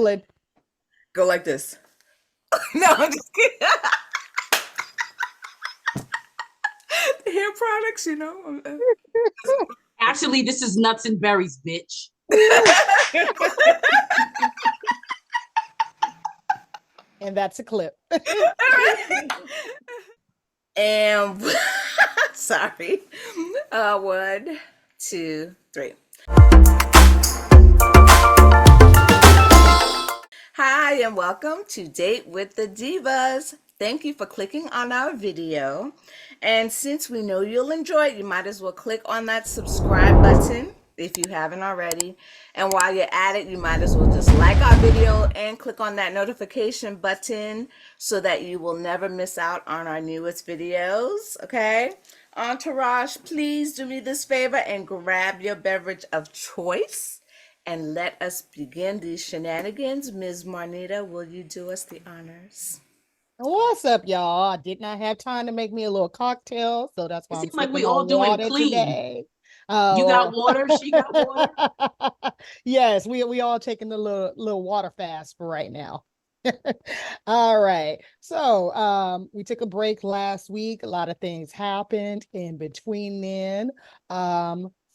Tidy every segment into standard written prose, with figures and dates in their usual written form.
shuffling. Go like this. No, I'm just kidding. Hair products, you know. Actually, this is nuts and berries, bitch. And that's a clip. And sorry. 1, 2, 3. Hi, and welcome to Date with the Divas. Thank you for clicking on our video. And since we know you'll enjoy it, you might as well click on that subscribe button if you haven't already. And while you're at it, you might as well just like our video and click on that notification button so that you will never miss out on our newest videos, okay? Entourage, please do me this favor and grab your beverage of choice. And let us begin these shenanigans. Ms. Marnita, will you do us the honors? What's up, y'all? I did not have time to make me a little cocktail, so that's why It I'm seems like we sipping all on doing water clean. today. You got water, she got water. Yes, we all taking the little water fast for right now. All right. So we took a break last week. A lot of things happened in between then.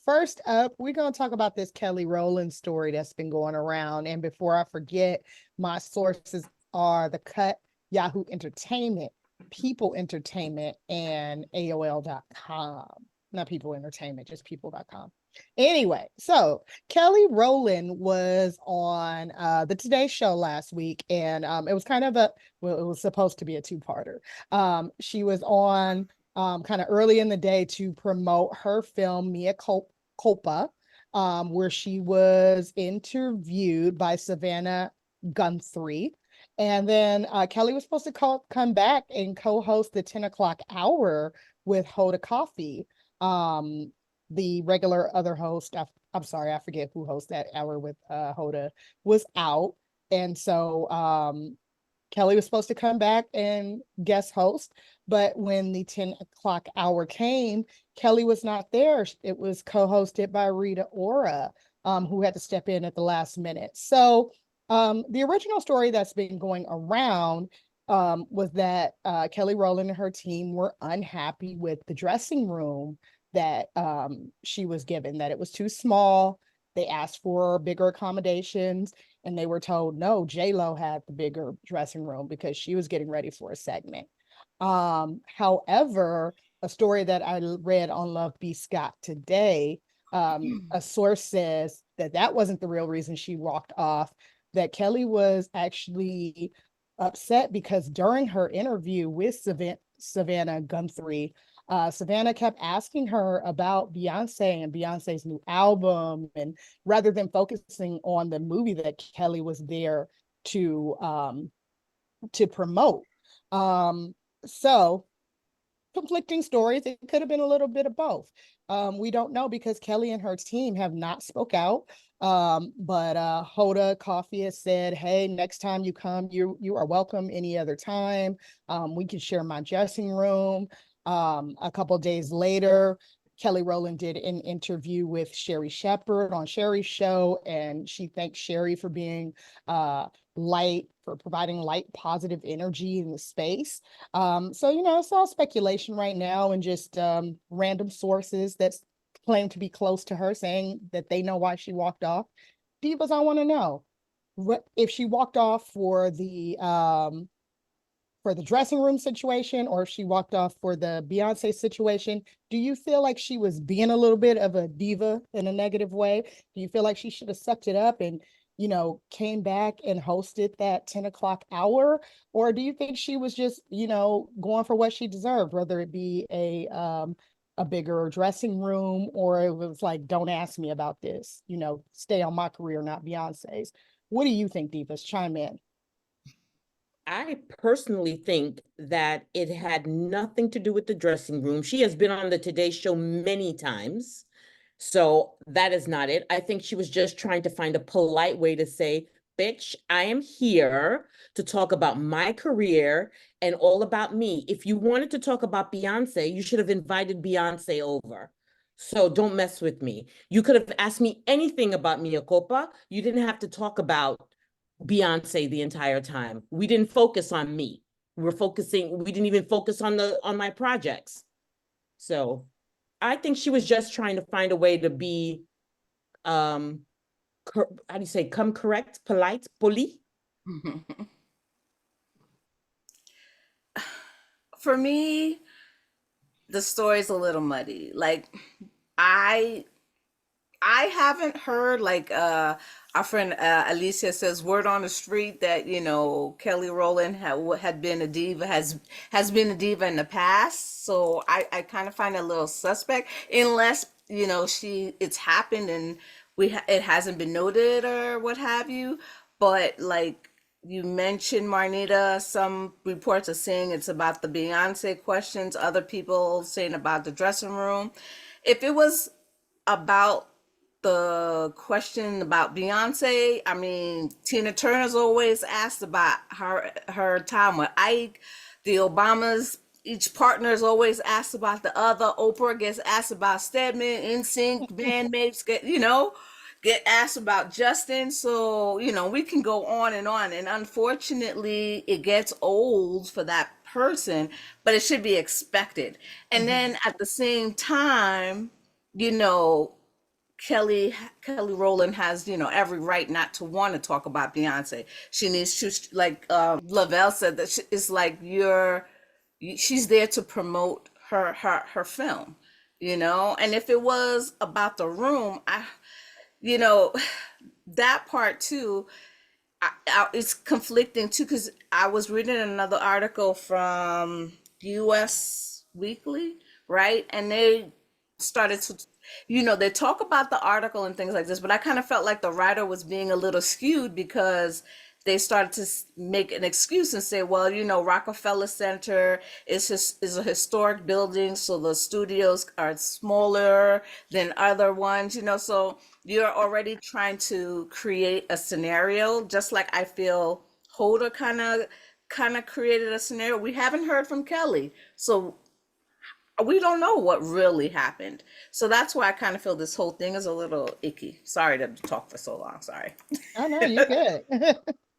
First up, we're going to talk about this Kelly Rowland story that's been going around. And before I forget, my sources are The Cut, Yahoo Entertainment, People Entertainment, and AOL.com. Not People Entertainment, just people.com. Anyway, so Kelly Rowland was on the Today Show last week, and it was kind of it was supposed to be a two-parter. She was on kind of early in the day to promote her film Mea Culpa, where she was interviewed by Savannah Guthrie. And then Kelly was supposed to come back and co-host the 10 o'clock hour with Hoda Coffee. The regular other host, I'm sorry, I forget who hosts that hour with Hoda, was out. And so Kelly was supposed to come back and guest host. But when the 10 o'clock hour came, Kelly was not there. It was co-hosted by Rita Ora, who had to step in at the last minute. So the original story that's been going around was that Kelly Rowland and her team were unhappy with the dressing room that she was given, that it was too small. They asked for bigger accommodations, and they were told, no, J-Lo had the bigger dressing room because she was getting ready for a segment. However, a story that I read on Love B. Scott today, a source says that wasn't the real reason she walked off, that Kelly was actually upset because during her interview with Savannah Guthrie, Savannah kept asking her about Beyonce and Beyonce's new album, and rather than focusing on the movie that Kelly was there to promote. So conflicting stories. It could have been a little bit of both. We don't know because Kelly and her team have not spoke out. But Hoda Coffee has said, hey, next time you come, you are welcome any other time. We can share my dressing room. A couple of days later, Kelly Rowland did an interview with Sherri Shepherd on Sherri's show, and she thanked Sherri for being light, for providing light, positive energy in the space. So, it's all speculation right now and just random sources that claim to be close to her saying that they know why she walked off. Divas, I want to know, what if she walked off for the dressing room situation, or if she walked off for the Beyonce situation? Do you feel like she was being a little bit of a diva in a negative way? Do you feel like she should have sucked it up and, came back and hosted that 10 o'clock hour? Or do you think she was just, going for what she deserved, whether it be a bigger dressing room, or it was like, don't ask me about this, stay on my career, not Beyonce's? What do you think, Divas? Chime in. I personally think that it had nothing to do with the dressing room. She has been on the Today Show many times, so that is not it. I think she was just trying to find a polite way to say, bitch, I am here to talk about my career and all about me. If you wanted to talk about Beyonce, you should have invited Beyonce over. So don't mess with me. You could have asked me anything about Mea Culpa. You didn't have to talk about Beyonce the entire time. We didn't focus on me. We didn't even focus on my projects. So I think she was just trying to find a way to be, how do you say, come correct, polite, poli? For me, the story's a little muddy. Like, I haven't heard, like, our friend Alicia says, word on the street that, you know, Kelly Rowland had been a diva, has been a diva in the past. So I kind of find it a little suspect, unless, you know, it's happened and it hasn't been noted or what have you. But like you mentioned, Marnita, some reports are saying it's about the Beyonce questions, other people saying about the dressing room. If it was about the question about Beyonce, I mean, Tina Turner's always asked about her time with Ike. The Obamas, each partner is always asked about the other. Oprah gets asked about Stedman, NSYNC, bandmates get asked about Justin. So, you know, we can go on. And unfortunately, it gets old for that person, but it should be expected. And then at the same time, you know, Kelly Rowland has, you know, every right not to want to talk about Beyonce. She needs to, like Lavelle said, that it's like she's there to promote her film, you know. And if it was about the room, you know, that part too, it's conflicting too, because I was reading another article from US Weekly, right? And they started to, you know, they talk about the article and things like this, but I kind of felt like the writer was being a little skewed, because they started to make an excuse and say, well, you know, Rockefeller Center is a historic building, so the studios are smaller than other ones, you know, so you're already trying to create a scenario, just like I feel Holder kind of created a scenario. We haven't heard from Kelly, so we don't know what really happened. So that's why I kind of feel this whole thing is a little icky. Sorry to talk for so long. Sorry. Oh no, you're good.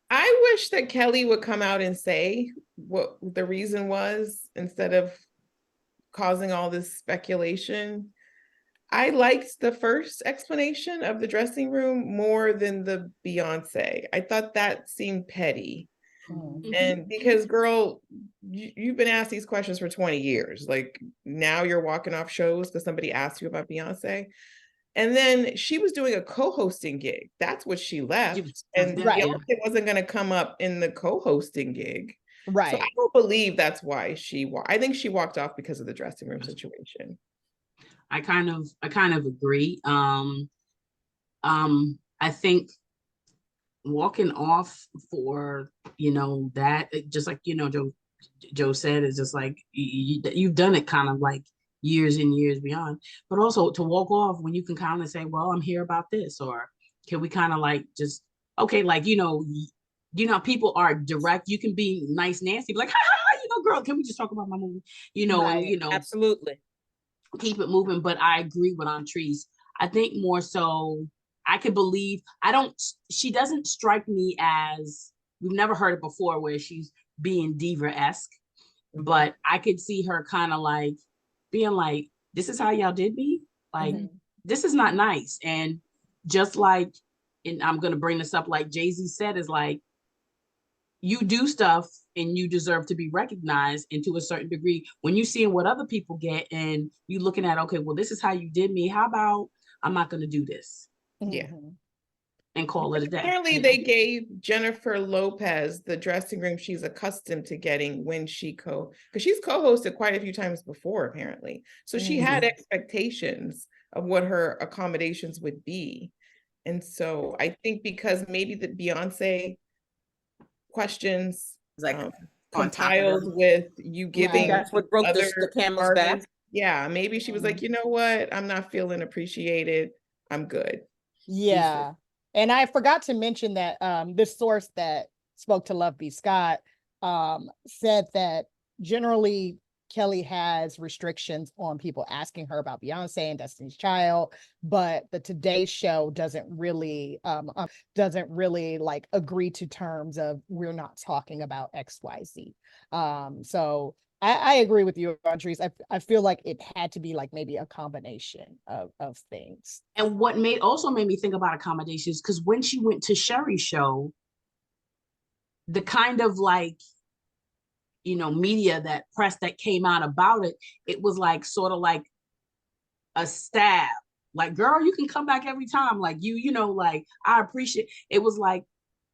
I wish that Kelly would come out and say what the reason was, instead of causing all this speculation. I liked the first explanation of the dressing room more than the Beyonce. I thought that seemed petty. And because, girl, you've been asked these questions for 20 years. Like, now you're walking off shows because somebody asked you about Beyonce. And then she was doing a co-hosting gig. That's what she left. And Right. Beyonce wasn't going to come up in the co-hosting gig. Right. So I don't believe that's why I think she walked off because of the dressing room situation. I kind of agree. I think walking off for, you know, that, just like, you know, Joe said, it's just like you've done it kind of like years and years beyond, but also to walk off when you can kind of say, well, I'm here about this, or can we kind of like just, okay, like, you know, people are direct. You can be nice, Nancy, like, ha, you know, girl, can we just talk about my movie? You know, Right. and, you know, Absolutely. keep it moving. But I agree with Trees. I think more so, I could believe, she doesn't strike me as, we've never heard it before where she's being diva-esque, but I could see her kind of like being like, this is how y'all did me? Like, this is not nice. And just like, and I'm going to bring this up, like Jay-Z said, is like, you do stuff and you deserve to be recognized, and to a certain degree, when you seeing what other people get and you looking at, okay, well, this is how you did me. How about I'm not going to do this? Yeah. And call it a day. Apparently they gave Jennifer Lopez the dressing room she's accustomed to getting when because she's co-hosted quite a few times before, apparently. So she had expectations of what her accommodations would be. And so I think because maybe the Beyonce questions Like compiled with you giving That's what broke other the camel's back. artists. Yeah, maybe she was like, you know what? I'm not feeling appreciated. I'm good. Yeah. And I forgot to mention that this source that spoke to Love B. Scott said that generally Kelly has restrictions on people asking her about Beyonce and Destiny's Child, but the Today Show doesn't really like agree to terms of we're not talking about XYZ. So I agree with you, Andres. I feel like it had to be like maybe a combination of things. And what also made me think about accommodations, because when she went to Sherry's show, the kind of like, media, that press that came out about it, it was like sort of like a stab. Like, girl, you can come back every time. Like like, I appreciate it. Was like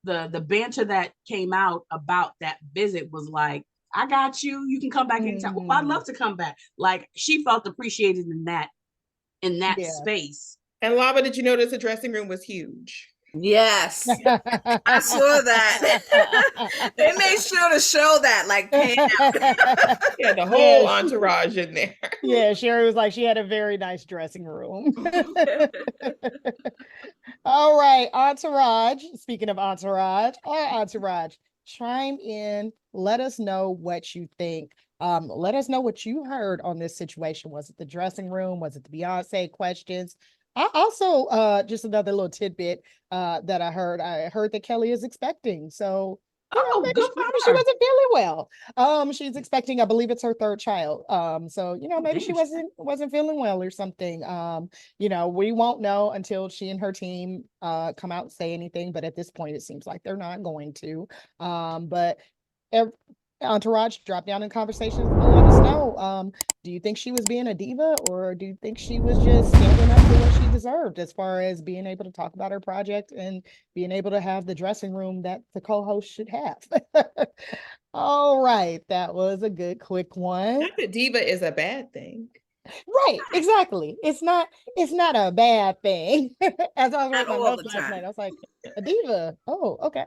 the banter that came out about that visit was like, I got you. You can come back anytime. Oh, I'd love to come back. Like, she felt appreciated in that space. And Lava, did you notice the dressing room was huge? Yes, I saw that. They made sure to show that, like, pan out. Yeah, the whole entourage in there. Yeah, Sherry was like, she had a very nice dressing room. All right, Entourage. Speaking of Entourage, our Entourage, chime in. Let us know what you think. Let us know what you heard on this situation. Was it the dressing room? Was it the Beyonce questions? I also, just another little tidbit that I heard that Kelly is expecting. So, maybe she wasn't feeling well. She's expecting, I believe it's her third child. So, maybe she wasn't feeling well or something. We won't know until she and her team come out and say anything. But at this point, it seems like they're not going to. But Entourage, drop down in conversations and let us know. Do you think she was being a diva, or do you think she was just standing up for what she deserved as far as being able to talk about her project and being able to have the dressing room that the co-host should have? All right, that was a good quick one. Not that diva is a bad thing. Right, exactly. It's not a bad thing. As I was writing my notes last night, I was like, a diva. Oh, okay.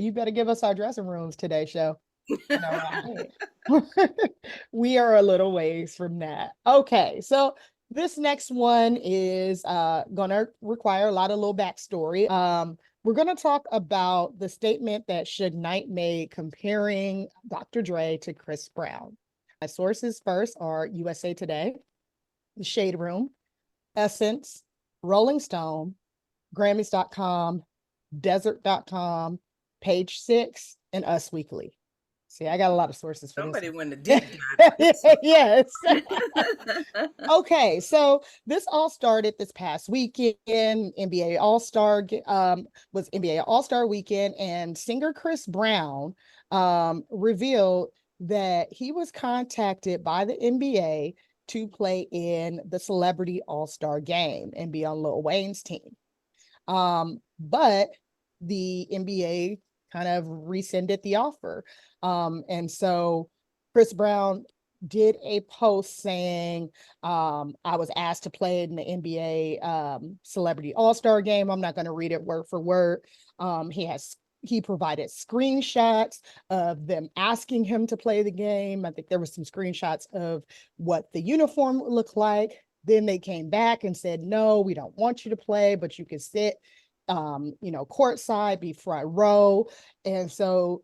You better give us our dressing rooms today, show. No, we are a little ways from that. Okay, so this next one is gonna require a lot of little backstory. We're gonna talk about the statement that Suge Knight made comparing Dr. Dre to Chris Brown. My sources first are USA Today, The Shade Room, Essence, Rolling Stone, Grammys.com, Desert.com, Page 6, and Us Weekly. See, I got a lot of sources for Somebody this. went to deep dive. Yes. Okay, so this all started this past weekend. NBA All-Star was NBA All-Star weekend, and singer Chris Brown revealed that he was contacted by the NBA to play in the Celebrity All-Star game and be on Lil Wayne's team. But the NBA kind of rescinded the offer. And so Chris Brown did a post saying, I was asked to play in the NBA Celebrity All-Star game. I'm not going to read it word for word. He provided screenshots of them asking him to play the game. I think there was some screenshots of what the uniform would look like. Then they came back and said, no, we don't want you to play, but you can sit, courtside, be front row. And so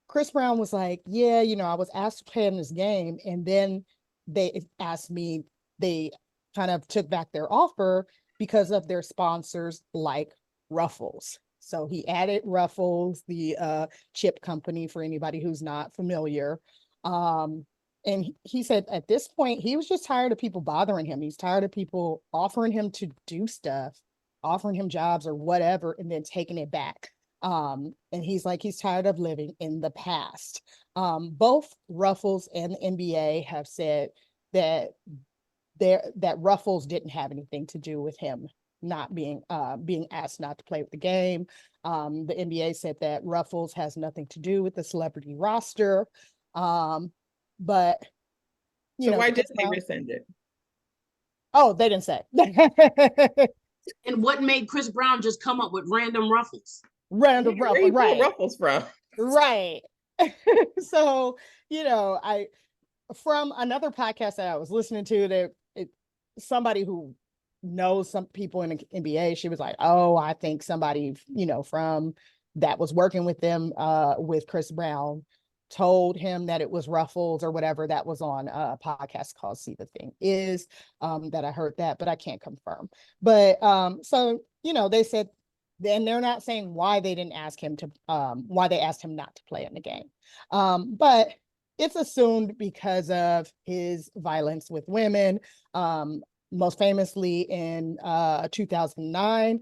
Chris Brown was like, yeah, I was asked to play in this game. And then they asked me, they kind of took back their offer because of their sponsors like Ruffles. So he added Ruffles, the chip company, for anybody who's not familiar. And he said at this point, he was just tired of people bothering him. He's tired of people offering him to do stuff, offering him jobs or whatever, and then taking it back. And he's like, he's tired of living in the past. Both Ruffles and the NBA have said that Ruffles didn't have anything to do with him not being asked not to play with the game. The NBA said that Ruffles has nothing to do with the celebrity roster. But why did they rescind it? Oh, they didn't say. And what made Chris Brown just come up with random Ruffles? Random Ruffles, right? Ruffles from right. So from another podcast that I was listening to, somebody who knows some people in the NBA, she was like, oh, I think somebody from that was working with them with Chris Brown told him that it was Ruffles or whatever. That was on a podcast called See the Thing Is, that I heard that, but I can't confirm. But so, they said, and they're not saying why they didn't ask him to, why they asked him not to play in the game. But it's assumed because of his violence with women. Most famously in 2009,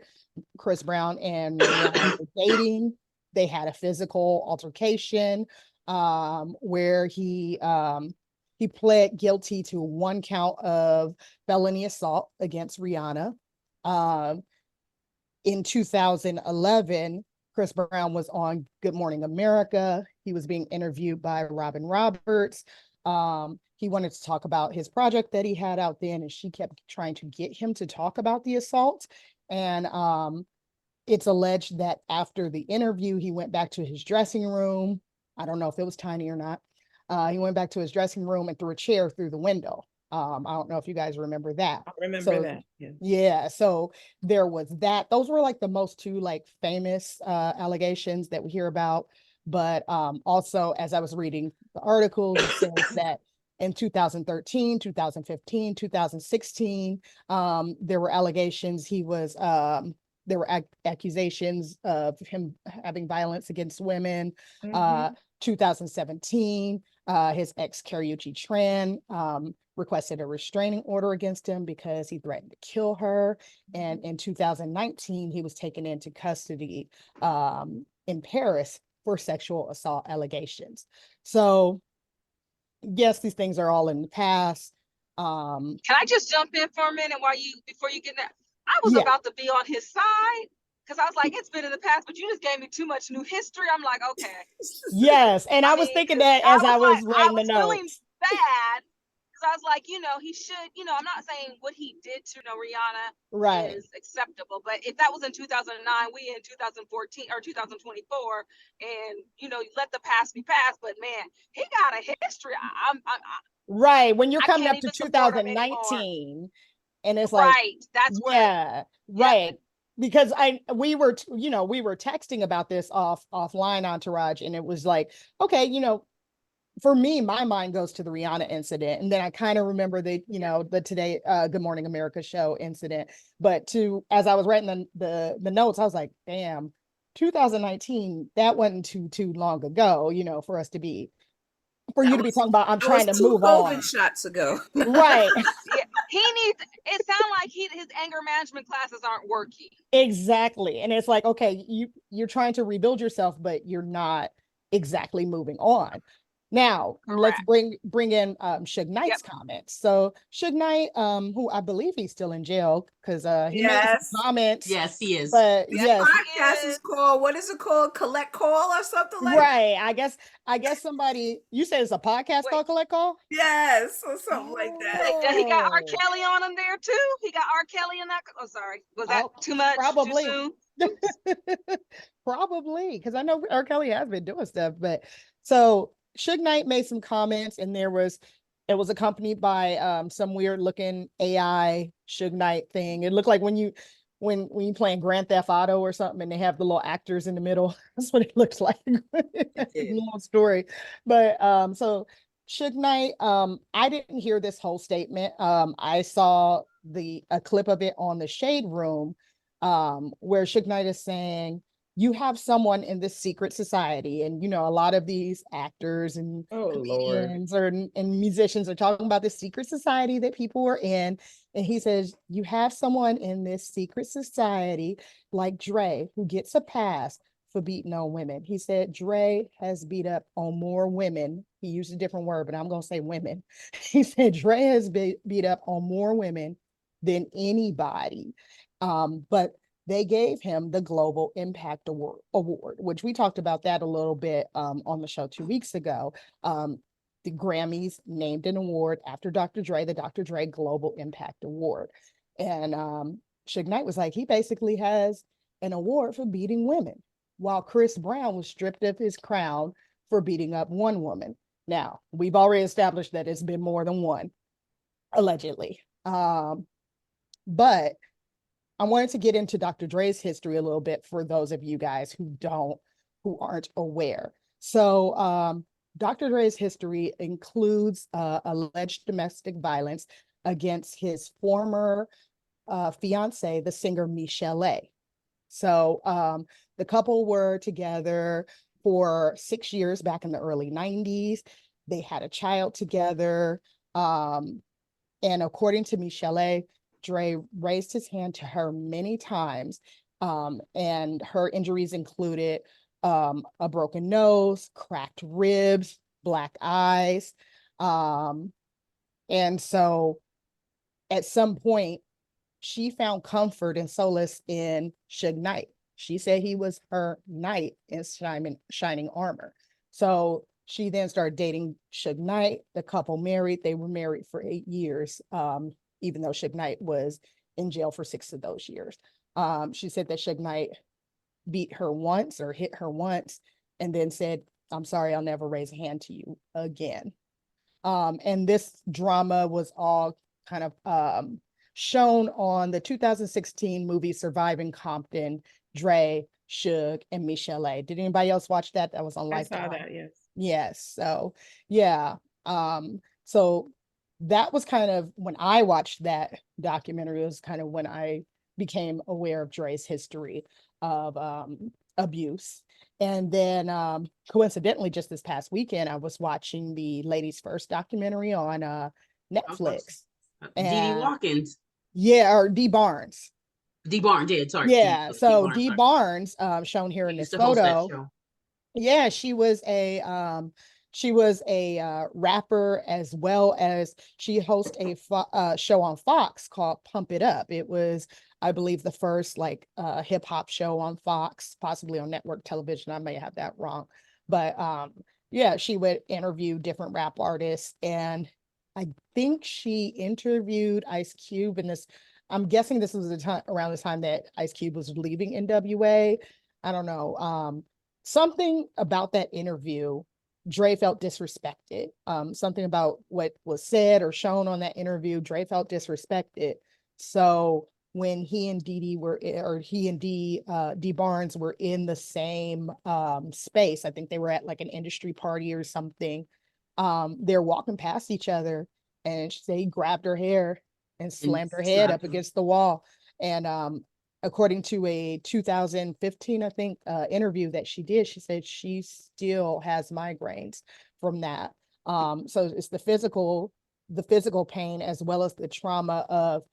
Chris Brown and Rihanna were dating. They had a physical altercation, where he pled guilty to 1 count of felony assault against Rihanna. In 2011, Chris Brown was on Good Morning America. He was being interviewed by Robin Roberts. He wanted to talk about his project that he had out then, and she kept trying to get him to talk about the assault. And it's alleged that after the interview, he went back to his dressing room. I don't know if it was tiny or not. He went back to his dressing room and threw a chair through the window. I don't know if you guys remember that. I remember that. Yeah. So there was that. Those were like the most two like famous allegations that we hear about. But also, as I was reading the articles, it says that in 2013, 2015, 2016, there were allegations there were accusations of him having violence against women. 2017, his ex Karaoke Tran requested a restraining order against him because he threatened to kill her. And in 2019, he was taken into custody in Paris for sexual assault allegations. So yes, these things are all in the past. Can I just jump in for a minute before you get that? I was Yeah. about to be on his side because I was like, it's been in the past, but you just gave me too much new history. I'm like, okay. Yes, and I was thinking that as I was writing the feeling notes. bad because I was like, he should, I'm not saying what he did to Rihanna Right. is acceptable, but if that was in 2009, we in 2014 or 2024, and let the past be past. But man, he got a history. Right. When you're I coming can't up to even support him anymore. 2019, and it's like, right, that's yeah, right. Because we were texting about this offline, Entourage, and it was like, okay, for me, my mind goes to the Rihanna incident, and then I kind of remember the Today Good Morning America show incident. But as I was writing the notes, I was like, damn, 2019, that wasn't too long ago, for us to be. For you to be talking about, I'm trying to move on. COVID shots ago. Right. Yeah, it sounds like his anger management classes aren't working. Exactly. And it's like, okay, you're trying to rebuild yourself, but you're not exactly moving on. Now, let's bring in Suge Knight's comments. So Suge Knight, who I believe he's still in jail because he made some comments. Yes, he is. But yes, podcast is called, what is it called? Collect Call or something like that? Right. I guess somebody, you said it's a podcast called Collect Call? Yes, or something like that. He got R. Kelly on him there too. He got R. Kelly in that. Oh, sorry. Was that too much? Probably. Too soon? Probably, because I know R. Kelly has been doing stuff. But so Suge Knight made some comments, and it was accompanied by some weird looking AI Suge Knight thing. It looked like when you playing Grand Theft Auto or something, and they have the little actors in the middle. That's what it looks like. Long story, but so Suge Knight, I didn't hear this whole statement. I saw a clip of it on the Shade Room, where Suge Knight is saying, you have someone in this secret society, and a lot of these actors and comedians and musicians are talking about this secret society that people are in, and he says, you have someone in this secret society like Dre who gets a pass for beating on women. He said Dre has beat up on more women. He used a different word, but I'm gonna say women. He said Dre has beat up on more women than anybody, but they gave him the Global Impact Award, which we talked about that a little bit on the show 2 weeks ago. The Grammys named an award after Dr. Dre, the Dr. Dre Global Impact Award. And Suge Knight was like, he basically has an award for beating women, while Chris Brown was stripped of his crown for beating up one woman. Now, we've already established that it's been more than one, allegedly. But I wanted to get into Dr. Dre's history a little bit for those of you guys who aren't aware. So Dr. Dre's history includes alleged domestic violence against his former fiance, the singer Michelle. So the couple were together for 6 years back in the early 90s. They had a child together. And according to Michelle, Dre raised his hand to her many times. And her injuries included a broken nose, cracked ribs, black eyes. And so at some point, she found comfort and solace in Suge Knight. She said he was her knight in shining armor. So she then started dating Suge Knight. The couple married. They were married for 8 years, even though Suge Knight was in jail for 6 of those years. She said that Suge Knight beat her once or hit her once and then said, "I'm sorry, I'll never raise a hand to you again." And this drama was all kind of shown on the 2016 movie Surviving Compton. Dre, Suge, and Michelle. Did anybody else watch that? That was on Lifetime. I saw that, yes. Yes. So yeah. So that was kind of when I watched that documentary, it was kind of when I became aware of Dre's history of abuse. And then coincidentally, just this past weekend, I was watching the Ladies First documentary on Netflix. Dee Watkins. Yeah, or Dee Barnes. Dee Barnes, yeah, sorry. Yeah, so Dee Barnes, shown here in this photo. Yeah, she was a rapper, as well as she hosts a show on Fox called Pump It Up. It was, I believe, the first like hip hop show on Fox, possibly on network television. I may have that wrong, but yeah, she would interview different rap artists, and I think she interviewed Ice Cube in this. I'm guessing this was the time around the time that Ice Cube was leaving NWA. I don't know. Something about that interview, Dre felt disrespected. Something about what was said or shown on that interview, Dre felt disrespected. So when he and Dee Barnes were in the same space, I think they were at like an industry party or something. They're walking past each other, and she said he grabbed her hair and slammed her head up against the wall. And according to a 2015, I think, interview that she did, she said she still has migraines from that. So it's the physical pain, as well as the trauma of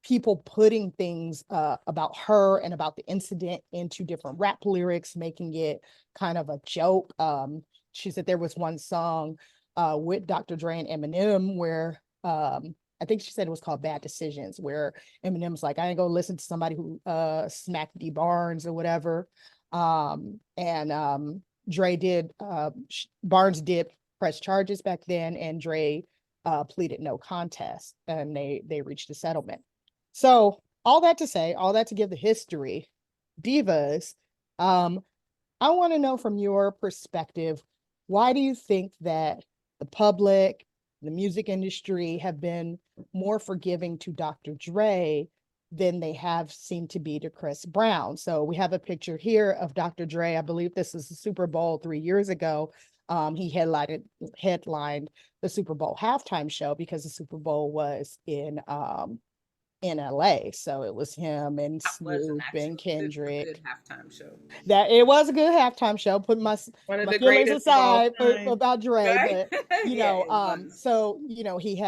people putting things about her and about the incident into different rap lyrics, making it kind of a joke. She said there was one song with Dr. Dre and Eminem where I think she said it was called Bad Decisions, where Eminem's like, I ain't gonna listen to somebody who smacked Dee Barnes or whatever. Dre did, Barnes did press charges back then, and Dre pleaded no contest, and they reached a settlement. So all that to say, all that to give the history, Divas, I want to know from your perspective, why do you think that the public, the music industry have been more forgiving to Dr. Dre than they have seemed to be to Chris Brown? So we have a picture here of Dr. Dre. I believe this is the Super Bowl 3 years ago. He headlined the Super Bowl halftime show because the Super Bowl was in LA. So it was him and Snoop and Kendrick. Good halftime show. That it was a good halftime show. Put my feelings aside about Dre, right? But you know, so you know, he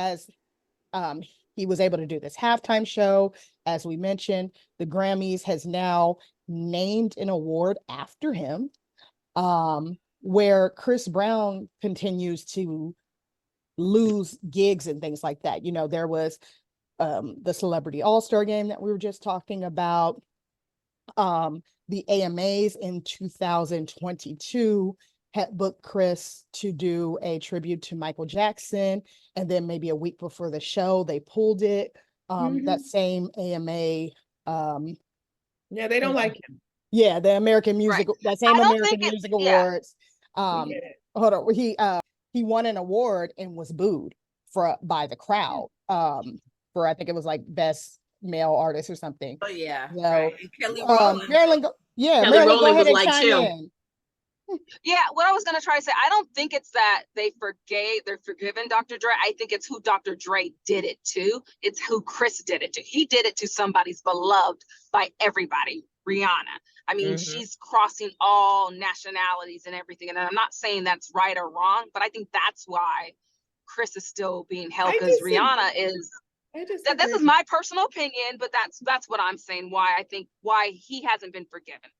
was able to do this halftime show. As we mentioned, the Grammys has now named an award after him, where Chris Brown continues to lose gigs and things like that. You know, there was the Celebrity All-Star Game that we were just talking about. The AMAs in 2022 had booked Chris to do a tribute to Michael Jackson, and then maybe a week before the show, they pulled it. That same AMA. Yeah, they don't like him. Yeah, the American Music, that same American Music Awards. Hold on, he won an award and was booed by the crowd. For I think it was like best male artist or something. Oh yeah. So, right. And Kelly Rowland. Marilyn, Kelly Marilyn, Rowland go ahead was and like, chime chill. in. Yeah, what I was gonna try to say, I don't think it's that they're forgiven Dr. Dre. I think it's who Dr. Dre did it to. It's who Chris did it to. He did it to somebody's beloved by everybody, Rihanna. I mean, she's crossing all nationalities and everything. And I'm not saying that's right or wrong, but I think that's why Chris is still being held, because Rihanna is. This is my personal opinion, but that's what I'm saying. Why he hasn't been forgiven.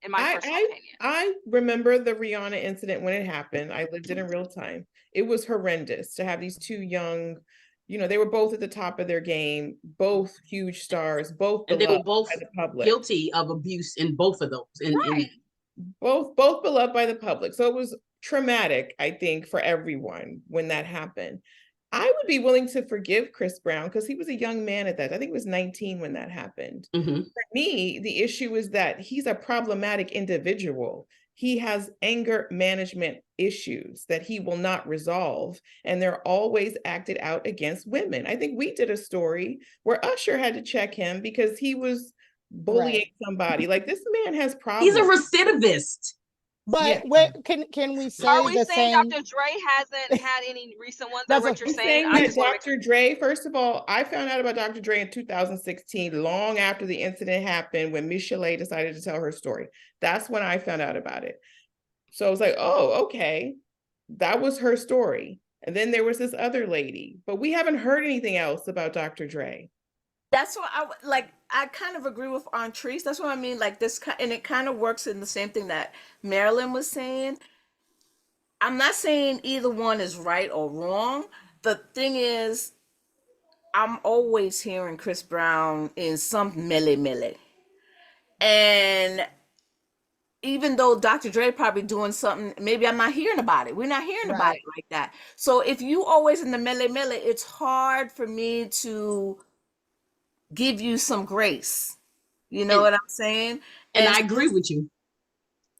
In my personal opinion. I remember the Rihanna incident when it happened. I lived it in real time. It was horrendous to have these two young, they were both at the top of their game, both huge stars, both and they were beloved both by the public. Guilty of abuse in both of those. Both beloved by the public. So it was traumatic, I think, for everyone when that happened. I would be willing to forgive Chris Brown because he was a young man at that. I think he was 19 when that happened. For me, the issue is that he's a problematic individual. He has anger management issues that he will not resolve, and they're always acted out against women. I think we did a story where Usher had to check him because he was bullying somebody. Like, this man has problems. He's a recidivist. But can we say Are we the saying same? Dr. Dre hasn't had any recent ones? That's what you're what saying? I just Dr. Dre, first of all, I found out about Dr. Dre in 2016, long after the incident happened when Miss Chalet decided to tell her story. That's when I found out about it. So I was like, oh, okay. That was her story. And then there was this other lady, but we haven't heard anything else about Dr. Dre. That's what I kind of agree with Trees. That's what I mean. Like this, and it kind of works in the same thing that Marilyn was saying. I'm not saying either one is right or wrong. The thing is, I'm always hearing Chris Brown in some mele. And even though Dr. Dre probably doing something, maybe I'm not hearing about it. We're not hearing about it like that. So if you always in the mele, it's hard for me to give you some grace. You know what I'm saying? And I agree with you.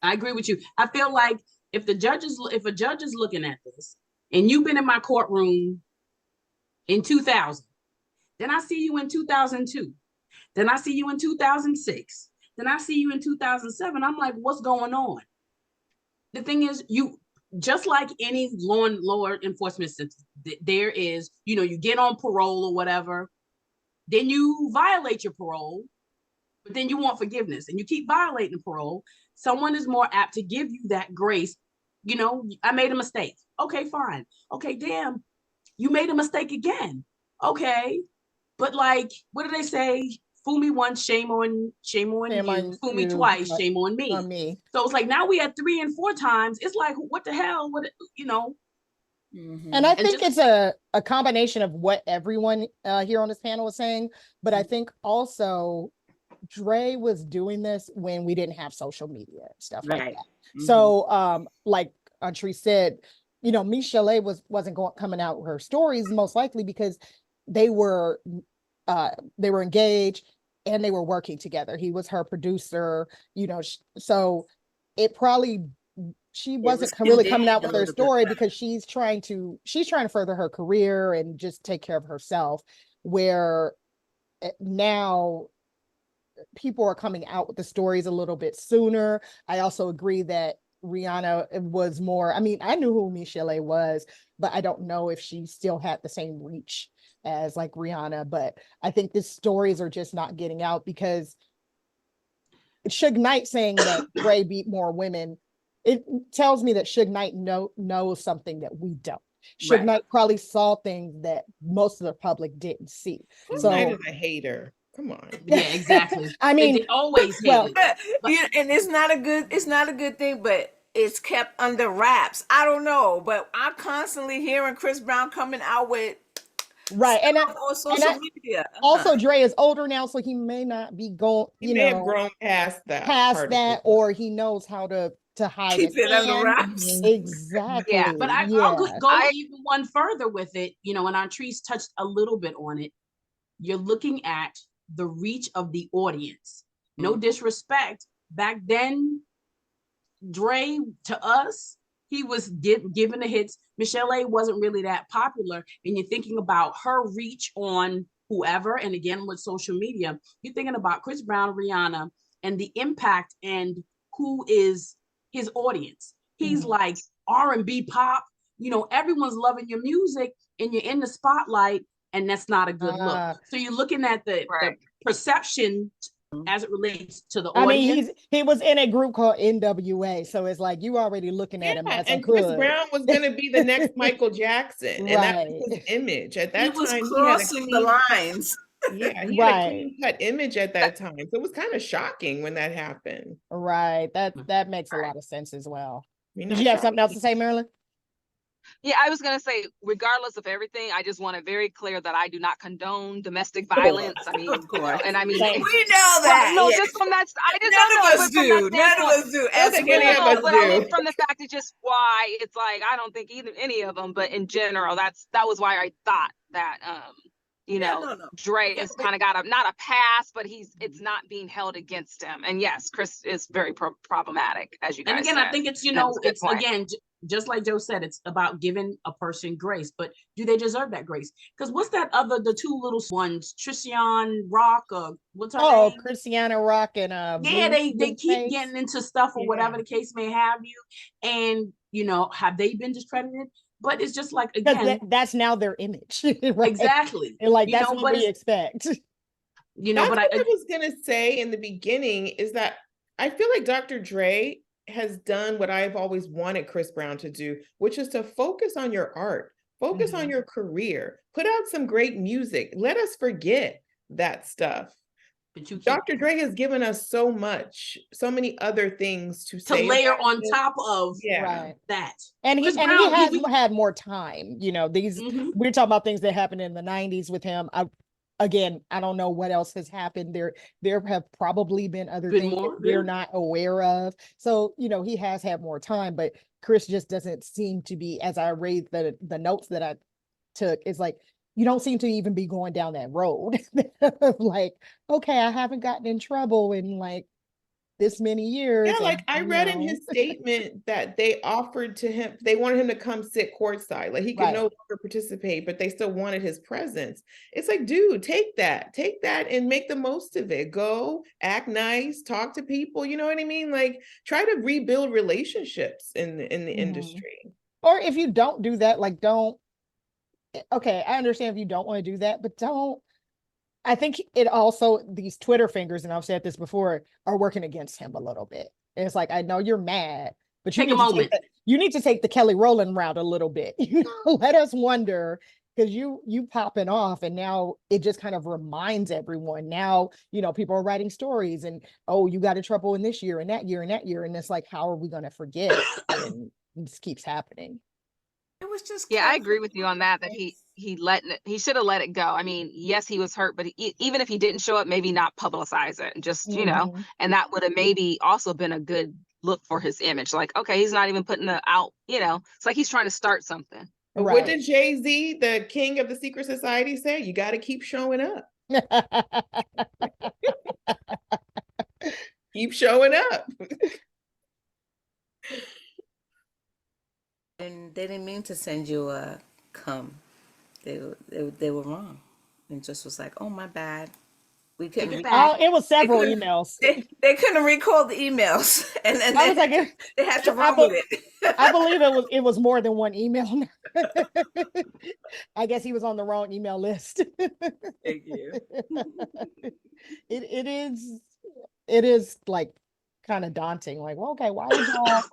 I feel like if a judge is looking at this and you've been in my courtroom in 2000, then I see you in 2002, then I see you in 2006, then I see you in 2007. I'm like, what's going on? The thing is, you just like any law enforcement system, there is, you get on parole or whatever, then you violate your parole, but then you want forgiveness and you keep violating parole. Someone is more apt to give you that grace. I made a mistake. Okay, fine. Okay, damn, you made a mistake again. Okay, but like, what do they say? Fool me once, shame on you. Fool me twice, shame on me. So it's like now we had 3 and 4 times. It's like, what the hell? And I think it's a combination of what everyone here on this panel was saying, but I think also Dre was doing this when we didn't have social media and stuff like that. So like Antri said, Miss Chalet wasn't coming out with her stories, most likely because they were engaged and they were working together. He was her producer, so it probably, she wasn't really coming out with her story because she's trying to further her career and just take care of herself, where now people are coming out with the stories a little bit sooner. I also agree that Rihanna was more, I knew who Miss Chalet was, but I don't know if she still had the same reach as like Rihanna. But I think these stories are just not getting out because Suge Knight saying that Dre beat more women, it tells me that Suge Knight knows something that we don't. Suge Knight probably saw things that most of the public didn't see. Suge Knight is a hater. Come on. Yeah, exactly. They always hate it. And it's not a good thing, but it's kept under wraps. I don't know, but I'm constantly hearing Chris Brown coming out with and on social media. Also, Dre is older now, so he may not be going. He may have grown past that. Or he knows how to hide keep it under wraps. Exactly. Yeah, but I'll go even one further with it. And Antreese touched a little bit on it. You're looking at the reach of the audience. No disrespect. Back then, Dre, to us, he was giving the hits. Michelle A wasn't really that popular. And you're thinking about her reach on whoever. And again, with social media, you're thinking about Chris Brown, Rihanna, and the impact and who is his audience. He's like R&B pop, you know, everyone's loving your music and you're in the spotlight, and that's not a good look. So you're looking at the perception as it relates to the audience. I mean, he was in a group called NWA, so it's like you already looking at him as a Chris hood. Brown was going to be the next Michael Jackson, and that was his image at that He was time. crossing the lines. Yeah, he had a clean cut image at that time, so it was kind of shocking when that happened. Right, that makes a lot of sense as well. I mean, Did you have something else to say, Marilyn? Yeah, I was gonna say, regardless of everything, I just want it very clear that I do not condone domestic violence. I mean, Of course. and I mean, We know that. no, yeah. just from that. I just None don't of know. us do. None of us do. I don't think any of us But I do. mean, from the fact of just why it's like I don't think either any of them, but in general, that was why I thought that you know, Dre has kind of got not a pass, but it's not being held against him. And yes, Chris is very problematic, as you guys and again, said. I think it's, you know, it's again, just like Joe said, it's about giving a person grace, but do they deserve that grace? Because what's the two little ones, Tristan Rock, or what's her name? Christiana Rock and yeah, they keep getting into stuff or whatever the case may have you, and you know, have they been discredited? But it's just like, again, that's now their image. Right? Exactly. And like, that's what we expect. You know, but I was gonna say in the beginning is that I feel like Dr. Dre has done what I've always wanted Chris Brown to do, which is to focus on your art, focus on your career, put out some great music. Let us forget that stuff. But Dr. Dre has given us so much, so many other things to say layer on top of that. And he has had more time. You know, we're talking about things that happened in the 90s with him. I don't know what else has happened. There have probably been other things that we're not aware of. So, you know, he has had more time, but Chris just doesn't seem to be, as I read the notes that I took, it's like, you don't seem to even be going down that road. Like, okay, I haven't gotten in trouble in like this many years. Yeah, like I read in his statement that they offered to him, they wanted him to come sit courtside. Like he could no longer participate, but they still wanted his presence. It's like, dude, take that and make the most of it. Go, act nice, talk to people. You know what I mean? Like try to rebuild relationships in the industry. Or if you don't do that, like okay, I understand if you don't want to do that, but don't. I think it also, these Twitter fingers, and I've said this before, are working against him a little bit. And it's like, I know you're mad, but you need to take the Kelly Rowland route a little bit. You know, let us wonder, because you popping off, and now it just kind of reminds everyone. Now, you know, people are writing stories, and oh, you got in trouble in this year and that year and that year, and it's like, how are we going to forget? And this keeps happening. It was just I agree with you on that he should have let it go. I mean, yes, he was hurt, but even if he didn't show up, maybe not publicize it, and just you know, and that would have maybe also been a good look for his image. Like, okay, he's not even putting it out, you know, it's like he's trying to start something. What did Jay-Z, the king of the secret society, say? You got to keep showing up. Keep showing up. And they didn't mean to send you a come. They were wrong. And just was like, oh, my bad. We couldn't. It was several emails. They couldn't recall the emails, and then I was like, they had to run with it. I believe it was more than one email. I guess he was on the wrong email list. Thank you. It is like kind of daunting. Like, well, okay, why would y'all?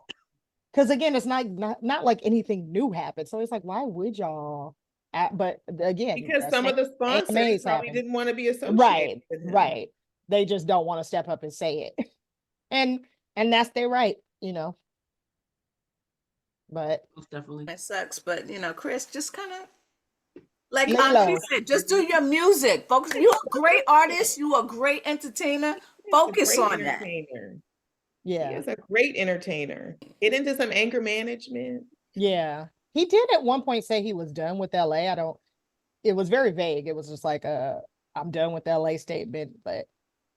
Because again, it's not like anything new happened. So it's like, why would y'all? But again, because some of the sponsors probably didn't want to be associated with him. Right. They just don't want to step up and say it. And that's their right, you know. But definitely it sucks. But you know, Chris, just kind of like Auntie said, just do your music. Focus. You're a great artist. You're a great entertainer. Focus on that. Yeah, he's a great entertainer. Get into some anger management. Yeah. He did at one point say he was done with LA. It was very vague. It was just like I'm done with LA statement, but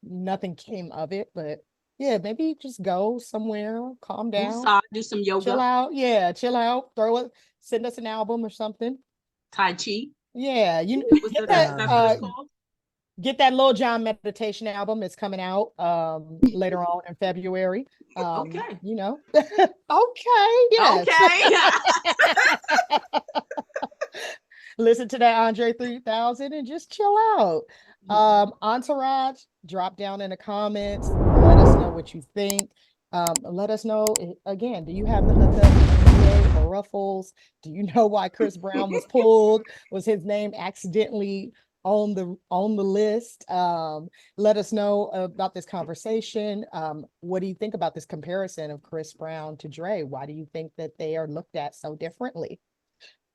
nothing came of it. But yeah, maybe just go somewhere, calm down, do some yoga, chill out, send us an album or something. Tai Chi. Yeah, What's that called? get that Lil Jon meditation album. It's coming out later on in February. Okay. You know. Okay, yes. Okay. Listen to that Andre 3000 and just chill out. Entourage, drop down in the comments. Let us know what you think. Let us know again, do you have the hookup or ruffles? Do you know why Chris Brown was pulled? Was his name accidentally on the list? Let us know about this conversation. What do you think about this comparison of Chris Brown to Dre? Why do you think that they are looked at so differently?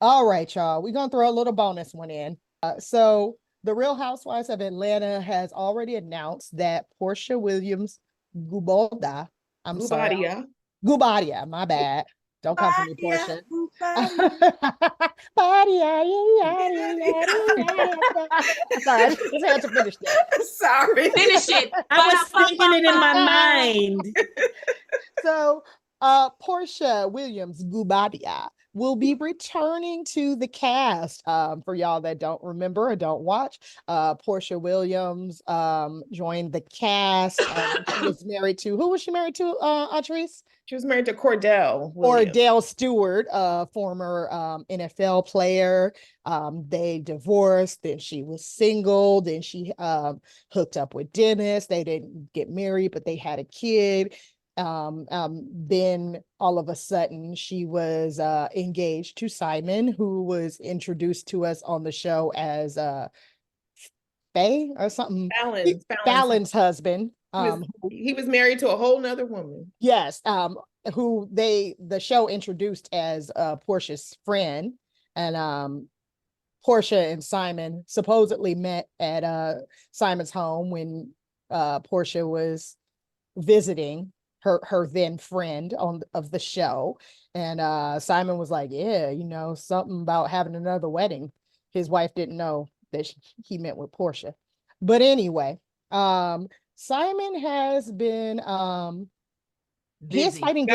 All right, y'all, we're gonna throw a little bonus one in. So the Real Housewives of Atlanta has already announced that Porsha Williams Guobadia, I'm sorry, Guobadia, my bad. Don't come for me, Porsha. Sorry, I just had to finish that. Sorry. Finish it. I was thinking it in my mind. So Porsha Williams Guobadia will be returning to the cast. For y'all that don't remember or don't watch, Porsha Williams joined the cast. She was married to, who was she married to, Atrice? She was married to Cordell Williams. Cordell Stewart, former NFL player. They divorced, then she was single, then she hooked up with Dennis. They didn't get married, but they had a kid. Then all of a sudden she was engaged to Simon, who was introduced to us on the show as Faye or something. Fallon's husband. He was married to a whole nother woman. Yes. Who the show introduced as Porsha's friend. And Porsha and Simon supposedly met at Simon's home when Porsha was visiting her then friend of the show. And Simon was like, yeah, you know, something about having another wedding. His wife didn't know that he meant with Porsha. But anyway, Simon has been he's fighting.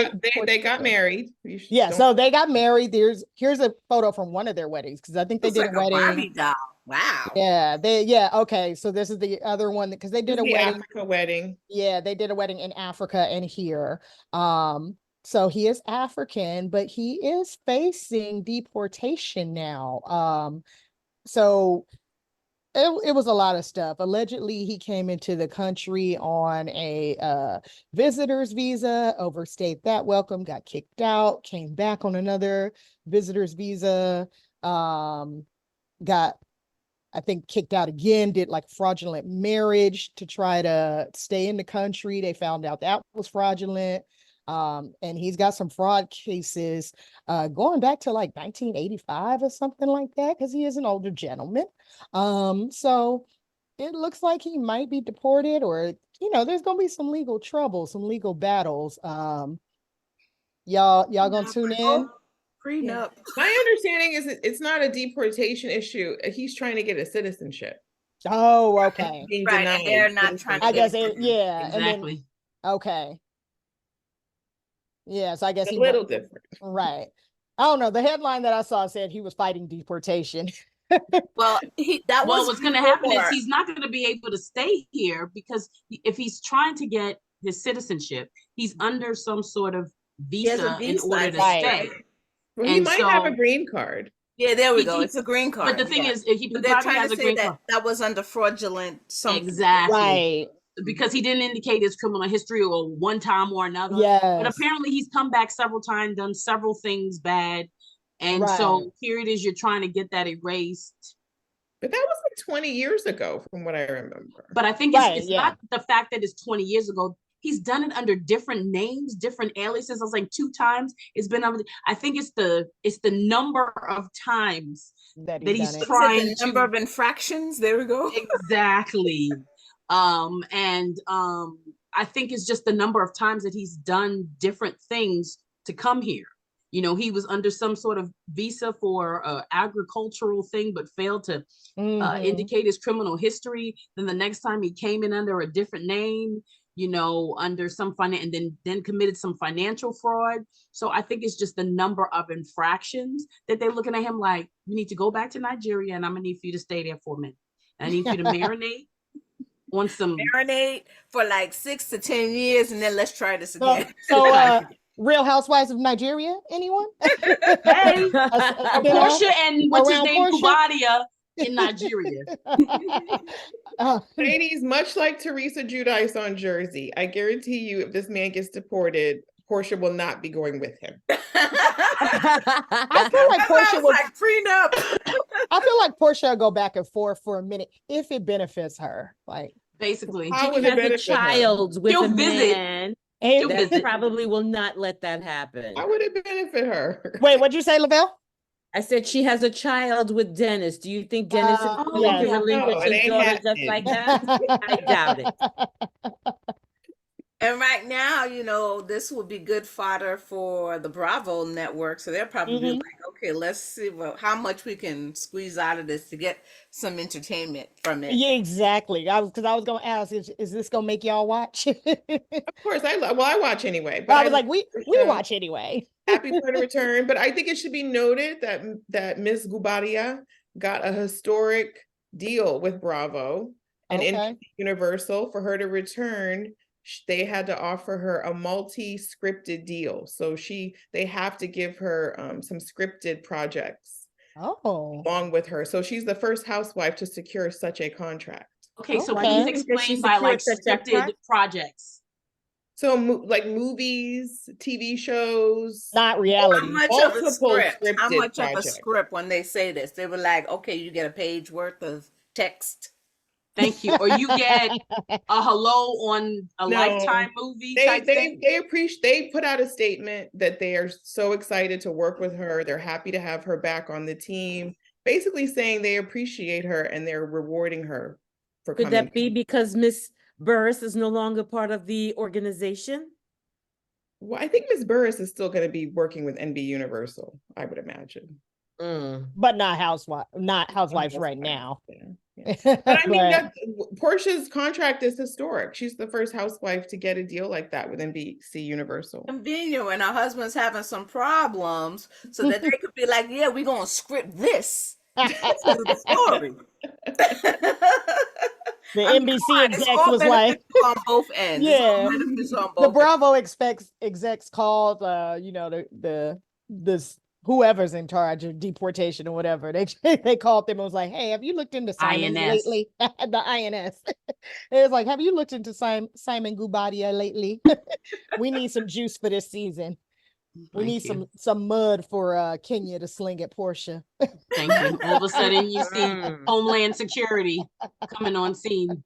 They got married. Yeah, so they got married. Here's a photo from one of their weddings, because I think they did a wedding. Barbie doll. Wow. Yeah, okay. So this is the other one, because they did a wedding. Africa wedding. Yeah, they did a wedding in Africa and here. So he is African, but he is facing deportation now. So it was a lot of stuff. Allegedly, he came into the country on a visitor's visa, overstayed that welcome, got kicked out, came back on another visitor's visa, got, I think, kicked out again, did like fraudulent marriage to try to stay in the country. They found out that was fraudulent. And he's got some fraud cases going back to like 1985 or something like that, because he is an older gentleman. So it looks like he might be deported, or, you know, there's gonna be some legal trouble, some legal battles. Y'all gonna tune in? Prenup. My understanding is it's not a deportation issue. He's trying to get a citizenship. Oh, okay. Being Right, denied. they're not trying to I guess get yeah. Exactly. Okay. Yeah, so I guess a little different. Right. I don't know. The headline that I saw said he was fighting deportation. Well, what's going to happen is he's not going to be able to stay here, because if he's trying to get his citizenship, he's under some sort of visa in order to stay. Well, he might have a green card. Yeah, there we go. It's a green card. But the thing is, he they're trying to say that was under fraudulent something. Exactly. Right. Because he didn't indicate his criminal history or one time or another. Yes. But apparently he's come back several times, done several things bad. And so here it is, you're trying to get that erased. But that was like 20 years ago from what I remember. But I think it's not the fact that it's 20 years ago. He's done it under different names, different aliases. I was like 2 times. It's been over. I think it's the number of times that he's trying the number of infractions. There we go. Exactly. I think it's just the number of times that he's done different things to come here. You know, he was under some sort of visa for agricultural thing, but failed to indicate his criminal history. Then the next time he came in under a different name, you know, under some and then committed some financial fraud. So I think it's just the number of infractions that they're looking at him like, you need to go back to Nigeria, and I'm gonna need for you to stay there for a minute. I need you to marinate. on some. Marinate for like 6 to 10 years, and then let's try this So, again. Real Housewives of Nigeria, anyone? Hey, A Porsha and what's his around name, Porsha? Guobadia in Nigeria. Ladies, much like Teresa Giudice on Jersey, I guarantee you, if this man gets deported, Porsha will not be going with him. I feel like Porsha would. Like prenup. I feel like Porsha will go back and forth for a minute if it benefits her. Like Basically, How She would it has a benefit her? child with She'll a visit. man and- that probably will not let that happen. How would it benefit her? wait, what'd you say, Lavelle? I said she has a child with Dennis. Do you think Dennis is going yes. to relinquish No, it his ain't daughter happening. just like that? I doubt it. And right now, you know, this will be good fodder for the Bravo network. So they're probably like, okay, let's see how much we can squeeze out of this to get some entertainment from it. Yeah, exactly. I was going to ask, is this going to make y'all watch? Of course, I watch anyway. But I was like, we Porsha. watch anyway. Happy for her to return. But I think it should be noted that Miss Guobadia got a historic deal with Bravo and Okay. Universal. For her to return, they had to offer her a multi-scripted deal. So they have to give her some scripted projects Oh, along with her. So she's the first housewife to secure such a contract. Okay, so Okay. please That she explain by like secured such a scripted projects. So like movies, TV shows. not How reality. much of a Multiple script? How scripted much of a projects. script when they say this? They were like, okay, you get a page worth of text. Thank you. Or you get a hello on a No. Lifetime movie They type thing. they put out a statement that they are so excited to work with her. They're happy to have her back on the team. Basically saying they appreciate her and they're rewarding her for Could coming. that be because Miss Burris is no longer part of the organization? Well, I think Miss Burris is still going to be working with NB Universal, I would imagine. But not housewives right now. Yeah. But I mean, But- that Portia's contract is historic. She's the first housewife to get a deal like that with NBC Universal. Convenient when her husband's having some problems, so that they could be like, yeah, we're gonna script this to the story. The I mean, NBC come on, it's execs all was like, beneficial on both ends. It's all Yeah. beneficial on the both Bravo execs called the whoever's in charge of deportation or whatever. They called them and was like, hey, have you looked into Simon INS. lately? The INS. It was like, have you looked into Simon Guobadia lately? We need some juice for this season. We need some mud for Kenya to sling at Porsha. Thank you. All of a sudden you see Homeland Security coming on scene.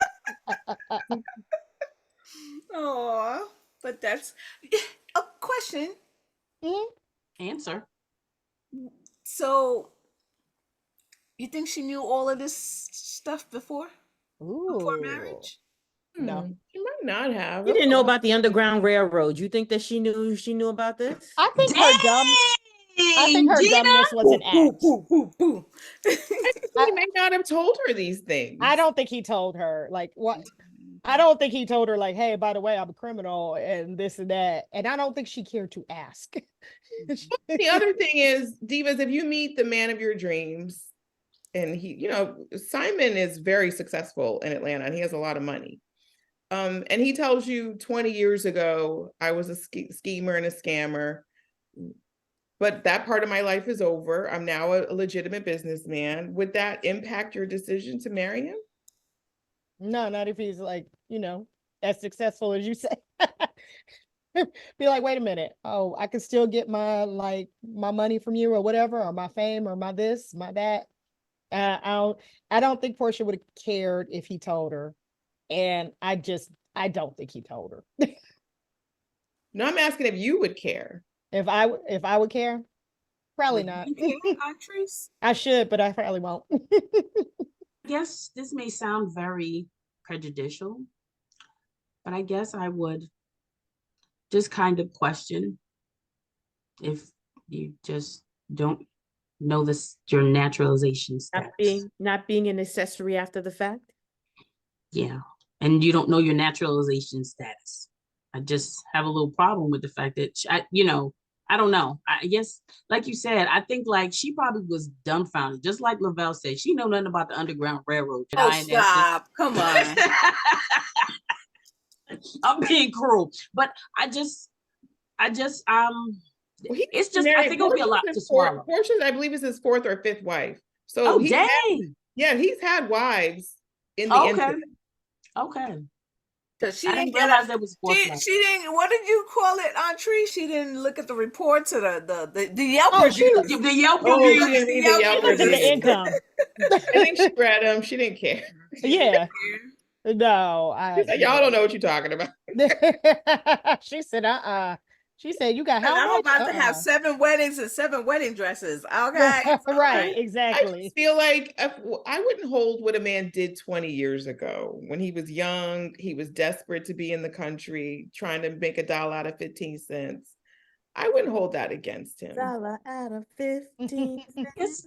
Oh, but that's a question. Answer. So, you think she knew all of this stuff before Ooh. marriage? No. She might not have. You didn't know about the Underground Railroad. You think that she knew about this? I think her dumbness was an act. He may not have told her these things. I don't think he told her like what. I don't think he told her like, hey, by the way, I'm a criminal and this and that. And I don't think she cared to ask. The other thing is, Divas, if you meet the man of your dreams, and Simon is very successful in Atlanta and he has a lot of money. And he tells you 20 years ago, I was a schemer and a scammer, but that part of my life is over. I'm now a legitimate businessman. Would that impact your decision to marry him? No, not if he's like, as successful as you say. Be like, wait a minute. Oh, I can still get my money from you or whatever, or my fame or my this, my that. I don't think Porsha would have cared if he told her. And I don't think he told her. No, I'm asking if you would care. If I would care, probably not. Actress? I should, but I probably won't. I guess this may sound very prejudicial, but I guess I would just kind of question if you just don't know your naturalization status. Not being an accessory after the fact. Yeah, and you don't know your naturalization status. I just have a little problem with the fact that I don't know. I guess, like you said, I think like she probably was dumbfounded, just like Lavelle said. She know nothing about the Underground Railroad. Oh, stop. Come on. I'm being cruel, but I just Well, he's it's just I married- think it'll be a lot to swallow. Porsche, I believe, is his 4th or 5th wife. So Oh, he's dang. he's had wives in the Okay. incident. Okay. So she I didn't didn't get realize a, there was she didn't, what did you call it, Aunt Tree? She didn't look at the reports of the Yelp Oh, she reviews. the Yelp Oh, she reviews. didn't read the Yelp Look at the reviews. income. I think she read them. She didn't care. Yeah. No, She's like, y'all don't know what you're talking about. She said, She said, you got And how I'm much? about to have 7 weddings and 7 wedding dresses. Okay. Right, I exactly. just feel like I wouldn't hold what a man did 20 years ago when he was young. He was desperate to be in the country, trying to make $1 out of 15 cents. I wouldn't hold that against him. $1 out of 15 cents.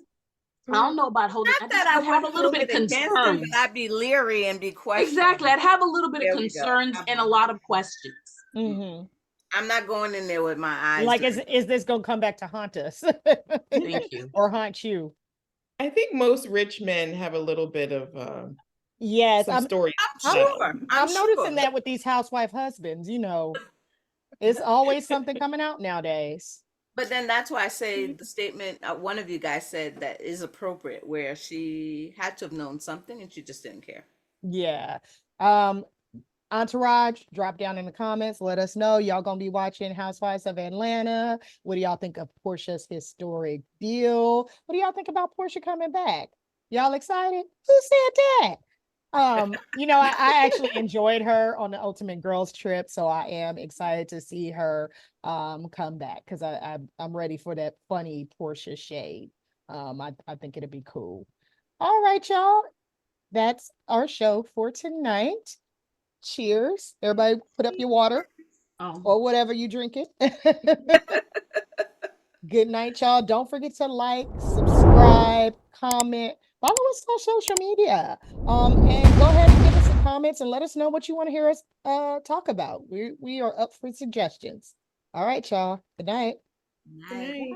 I don't know about holding. Not that I would have a would little bit of against him, concerns. but I'd be leery and be questioning. Exactly, I'd have a little bit There of we go. concerns and a lot of questions. Mm-hmm. I'm not going in there with my eyes. Like, is this gonna come back to haunt us? Thank you. Or haunt you? I think most rich men have a little bit of Yes, some stories. I'm sure. I'm sure. noticing that with these housewife husbands, it's always something coming out nowadays. But then that's why I say the statement one of you guys said that is appropriate, where she had to have known something and she just didn't care. Yeah. Entourage, drop down in the comments. Let us know. Y'all gonna be watching Housewives of Atlanta. What do y'all think of Porsha's historic deal? What do y'all think about Porsha coming back? Y'all excited? Who said that? I actually enjoyed her on the Ultimate Girls Trip, so I am excited to see her come back because I'm ready for that funny Porsha shade. I think it'll be cool. All right, y'all. That's our show for tonight. Cheers. Everybody put up your water or whatever you drinking. Good night, y'all. Don't forget to like, subscribe, comment, follow us on social media. And go ahead and give us some comments and let us know what you want to hear us talk about. We are up for suggestions. All right, y'all. Good night. Nice.